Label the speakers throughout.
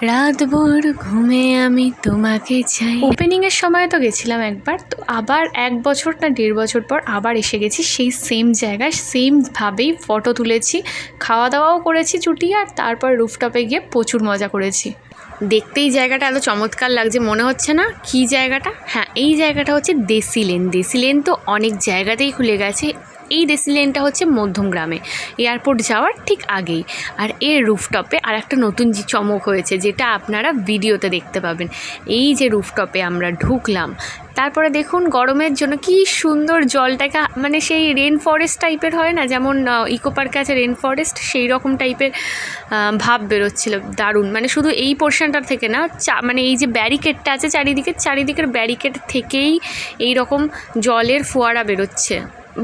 Speaker 1: রাত ভোর ঘুমে আমি তোমাকে চাই। ওপেনিংয়ের সময় তো গেছিলাম একবার, তো আবার 1 বছর না 1.5 বছর পর আবার এসে গেছি সেই সেম জায়গায়, সেমভাবেই ফটো তুলেছি, খাওয়া দাওয়াও করেছি চুটিয়ে, আর তারপর রুফটপে গিয়ে প্রচুর মজা করেছি। দেখতেই জায়গাটা এত চমৎকার লাগছে, মনে হচ্ছে না কী জায়গাটা? হ্যাঁ, এই জায়গাটা হচ্ছে দেশি লেন। দেশি লেন তো অনেক জায়গাতেই খুলে গেছে, এই দেশি লেনটা হচ্ছে মধ্যমগ্রামে, এয়ারপোর্ট যাওয়ার ঠিক আগেই। আর এর রুফটপে আর একটা নতুন চমক হয়েছে, যেটা আপনারা ভিডিওতে দেখতে পাবেন। এই যে রুফটপে আমরা ঢুকলাম, তারপরে দেখুন গরমের জন্য কি সুন্দর জলটাকে, মানে সেই রেন ফরেস্ট টাইপের হয় না, যেমন ইকো পার্কে আছে রেন ফরেস্ট, সেই রকম টাইপের ভাব বেরোচ্ছিল, দারুণ। মানে শুধু এই পোর্শনটার থেকে না, মানে এই যে ব্যারিকেডটা আছে চারিদিকের ব্যারিকেড থেকেই এই রকম জলের ফোয়ারা বেরোচ্ছে,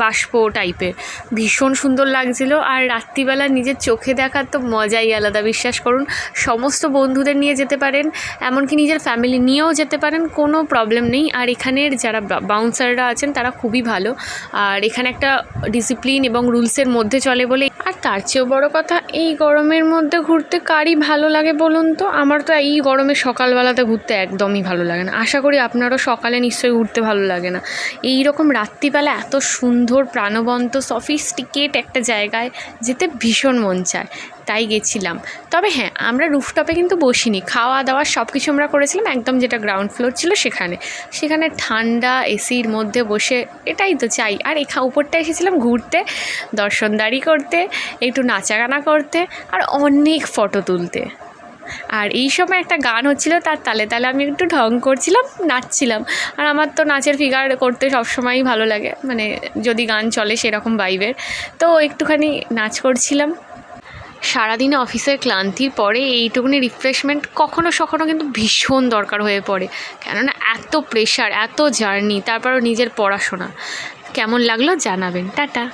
Speaker 1: বাষ্প টাইপের, ভীষণ সুন্দর লাগছিল। আর রাত্রিবেলা নিজের চোখে দেখার তো মজাই আলাদা, বিশ্বাস করুন। সমস্ত বন্ধুদের নিয়ে যেতে পারেন, এমনকি নিজের ফ্যামিলি নিয়েও যেতে পারেন, কোনো প্রবলেম নেই। আর এখানের যারা বাউন্সাররা আছেন তারা খুবই ভালো, আর এখানে একটা ডিসিপ্লিন এবং রুলসের মধ্যে চলে বলে। আর তার চেয়েও বড় কথা, এই গরমের মধ্যে ঘুরতে কারই ভালো লাগে বলুন তো? আমার তো এই গরমে সকালবেলাতে ঘুরতে একদমই ভালো লাগে না। আশা করি আপনারও সকালে নিশ্চয়ই ঘুরতে ভালো লাগে না। এই রকম রাত্রিবেলা এত সুন্দর প্রাণবন্ত সফিস্টিকেট একটা জায়গায় যেতে ভীষণ মন চায়, তাই গেছিলাম। তবে হ্যাঁ, আমরা রুফটপে কিন্তু বসিনি, খাওয়া দাওয়া সব কিছু আমরা করেছিলাম একদম যেটা গ্রাউন্ড ফ্লোর ছিল সেখানে ঠান্ডা এসির মধ্যে বসে, এটাই তো চাই। আর উপরটা এসেছিলাম ঘুরতে, দর্শনদারি করতে, একটু নাচাগানা করতে, আর অনেক ফটো তুলতে। আর এই সময় একটা গান হচ্ছিল, তার তালে তালে আমি একটু ঢং করছিলাম, নাচছিলাম। আর আমার তো নাচের ফিগার করতে সবসময়ই ভালো লাগে, মানে যদি গান চলে সেরকম ভাইবের, তো একটুখানি নাচ করছিলাম। সারাদিনে অফিসের ক্লান্তির পরে এইটুকুনি রিফ্রেশমেন্ট কখনো কিন্তু ভীষণ দরকার হয়ে পড়ে, কেননা এত প্রেশার, এত জার্নি, তারপরও নিজের পড়াশোনা। কেমন লাগলো জানাবেন। টাটা।